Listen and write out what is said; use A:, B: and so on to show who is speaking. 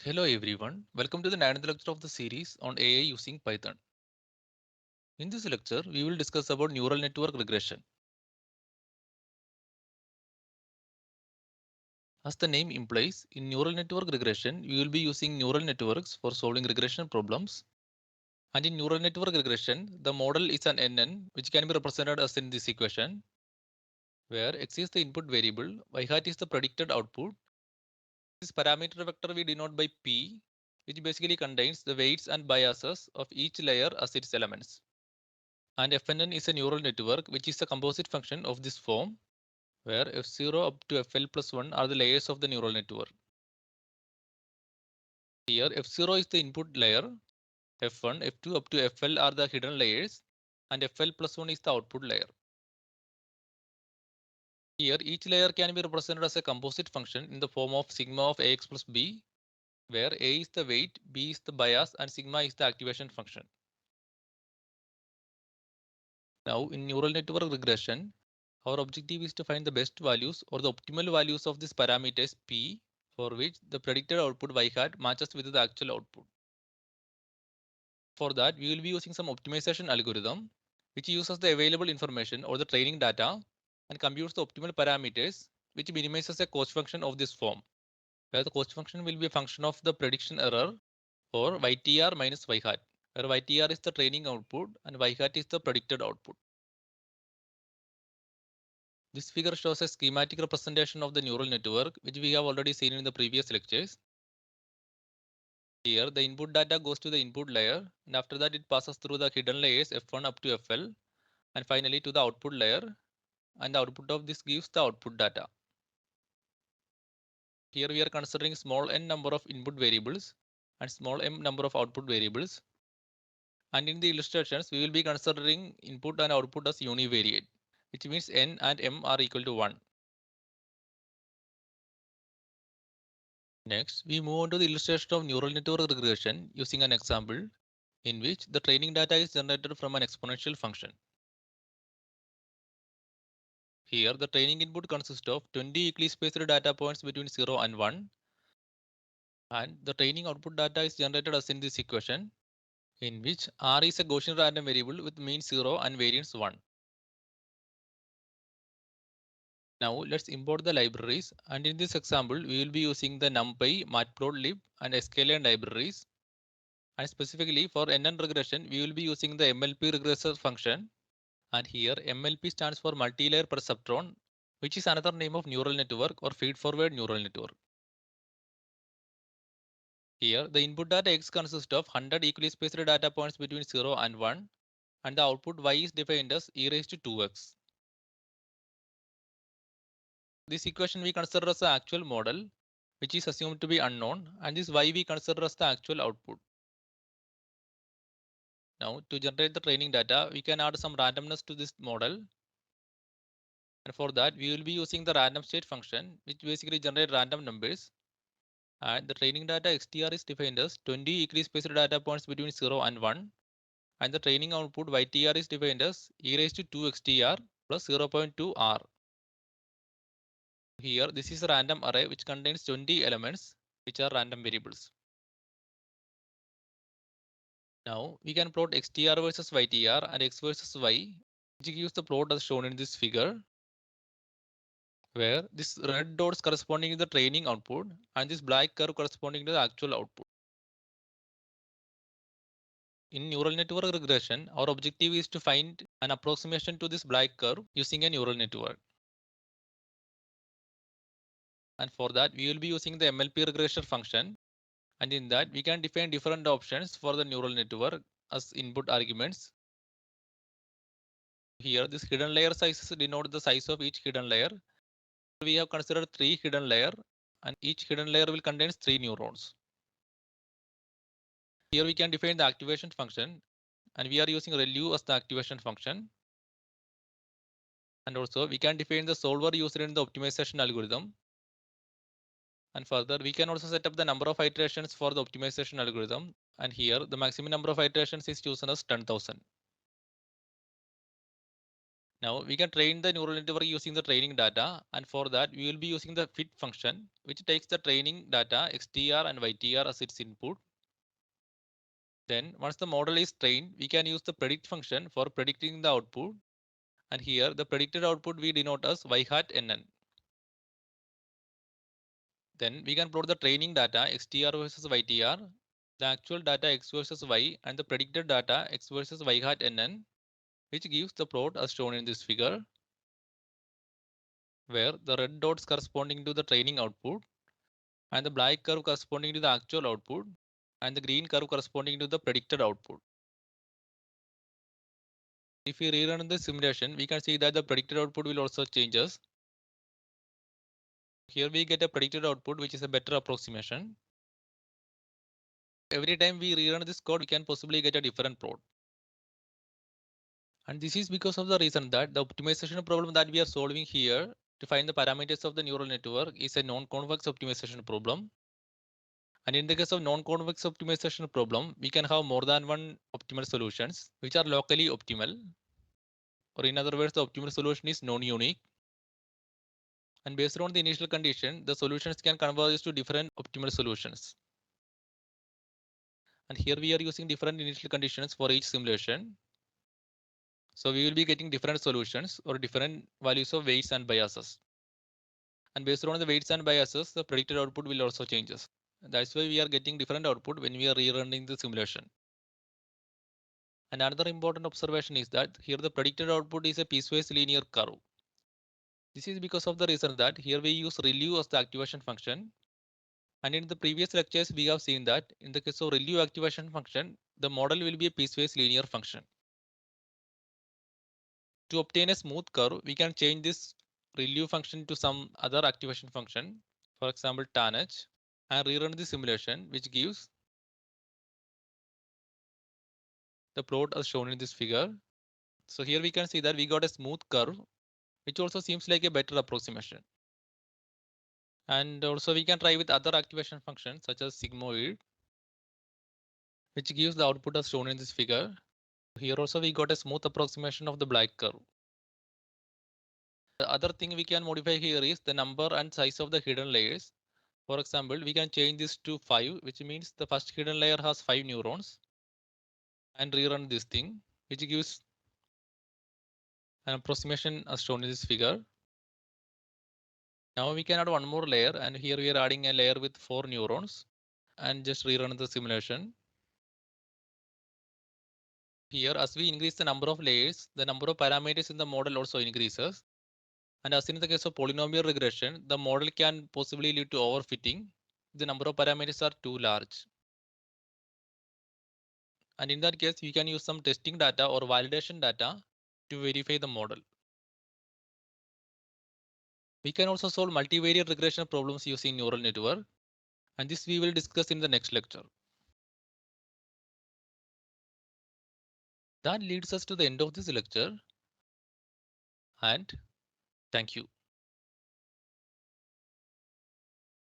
A: Hello everyone, welcome to the 9th lecture of the series on AI using Python. In this lecture, we will discuss about neural network regression. As the name implies, in neural network regression, we will be using neural networks for solving regression problems. And in neural network regression, the model is an NN, which can be represented as in this equation, where x is the input variable, y hat is the predicted output. This parameter vector we denote by P, which basically contains the weights and biases of each layer as its elements. And Fnn is a neural network which is a composite function of this form, where F0 up to Fl plus 1 are the layers of the neural network. Here F0 is the input layer, F1, F2 up to Fl are the hidden layers, and Fl plus 1 is the output layer. Here each layer can be represented as a composite function in the form of sigma of Ax plus b, where A is the weight, B is the bias, and sigma is the activation function. Now in neural network regression, our objective is to find the best values or the optimal values of these parameters P, for which the predicted output y hat matches with the actual output. For that, we will be using some optimization algorithm which uses the available information or the training data and computes the optimal parameters, which minimizes the cost function of this form, where the cost function will be a function of the prediction error or ytr minus y hat, where ytr is the training output and y hat is the predicted output. This figure shows a schematic representation of the neural network, which we have already seen in the previous lectures. Here, the input data goes to the input layer, and after that it passes through the hidden layers F1 up to Fl, and finally to the output layer, and the output of this gives the output data. Here we are considering small n number of input variables and small m number of output variables. And in the illustrations, we will be considering input and output as univariate, which means n and m are equal to 1. Next, we move on to the illustration of neural network regression using an example in which the training data is generated from an exponential function. Here, the training input consists of 20 equally spaced data points between 0 and 1, and the training output data is generated as in this equation, in which R is a Gaussian random variable with mean 0 and variance 1. Now let's import the libraries, and in this example we will be using the NumPy, Matplotlib and sklearn libraries. And specifically for NN regression, we will be using the MLP regressor function. And here MLP stands for multi-layer perceptron, which is another name of neural network or feed-forward neural network. Here the input data X consists of 100 equally spaced data points between 0 and 1, and the output Y is defined as e raised to 2x. This equation we consider as the actual model, which is assumed to be unknown, and this Y we consider as the actual output. Now to generate the training data, we can add some randomness to this model. And for that, we will be using the random state function, which basically generate random numbers. And the training data XTR is defined as 20 equally spaced data points between 0 and 1. And the training output YTR is defined as e raised to 2XTR plus 0.2 R. Here, this is a random array which contains 20 elements, which are random variables. Now, we can plot XTR versus YTR and X versus Y, which gives the plot as shown in this figure, where this red dots corresponding to the training output and this black curve corresponding to the actual output. In neural network regression, our objective is to find an approximation to this black curve using a neural network. And for that, we will be using the MLP regression function. And in that, we can define different options for the neural network as input arguments. Here, this hidden layer sizes denote the size of each hidden layer. We have considered 3 hidden layers, and each hidden layer will contain 3 neurons. Here we can define the activation function, and we are using ReLU as the activation function. And also we can define the solver used in the optimization algorithm. And further, we can also set up the number of iterations for the optimization algorithm. And here the maximum number of iterations is chosen as 10,000. Now we can train the neural network using the training data, and for that we will be using the fit function, which takes the training data XTR and YTR as its input. Then once the model is trained, we can use the predict function for predicting the output, and here the predicted output we denote as y hat nn. Then we can plot the training data XTR versus YTR, the actual data x versus y, and the predicted data x versus y hat nn, which gives the plot as shown in this figure, where the red dots corresponding to the training output, and the black curve corresponding to the actual output, and the green curve corresponding to the predicted output. If we rerun the simulation, we can see that the predicted output will also changes. Here we get a predicted output, which is a better approximation. Every time we rerun this code, we can possibly get a different plot. And this is because of the reason that the optimization problem that we are solving here to find the parameters of the neural network is a non-convex optimization problem. And in the case of non-convex optimization problem, we can have more than one optimal solutions which are locally optimal. Or in other words, the optimal solution is non-unique. And based on the initial condition, the solutions can converge to different optimal solutions. And here we are using different initial conditions for each simulation. So we will be getting different solutions or different values of weights and biases. And based on the weights and biases, the predicted output will also changes. That's why we are getting different output when we are rerunning the simulation. And another important observation is that here the predicted output is a piecewise linear curve. This is because of the reason that here we use ReLU as the activation function. And in the previous lectures, we have seen that in the case of ReLU activation function, the model will be a piecewise linear function. To obtain a smooth curve, we can change this ReLU function to some other activation function, for example, tanh, and rerun the simulation, which gives the plot as shown in this figure. So here we can see that we got a smooth curve, which also seems like a better approximation. And also we can try with other activation functions such as sigmoid, which gives the output as shown in this figure. Here also we got a smooth approximation of the black curve. The other thing we can modify here is the number and size of the hidden layers. For example, we can change this to 5, which means the first hidden layer has 5 neurons, and rerun this thing, which gives an approximation as shown in this figure. Now we can add one more layer, and here we are adding a layer with 4 neurons, and just rerun the simulation. Here, as we increase the number of layers, the number of parameters in the model also increases. And as in the case of polynomial regression, the model can possibly lead to overfitting. The number of parameters are too large. And in that case, you can use some testing data or validation data to verify the model. We can also solve multivariate regression problems using neural network, and this we will discuss in the next lecture. That leads us to the end of this lecture, and thank you.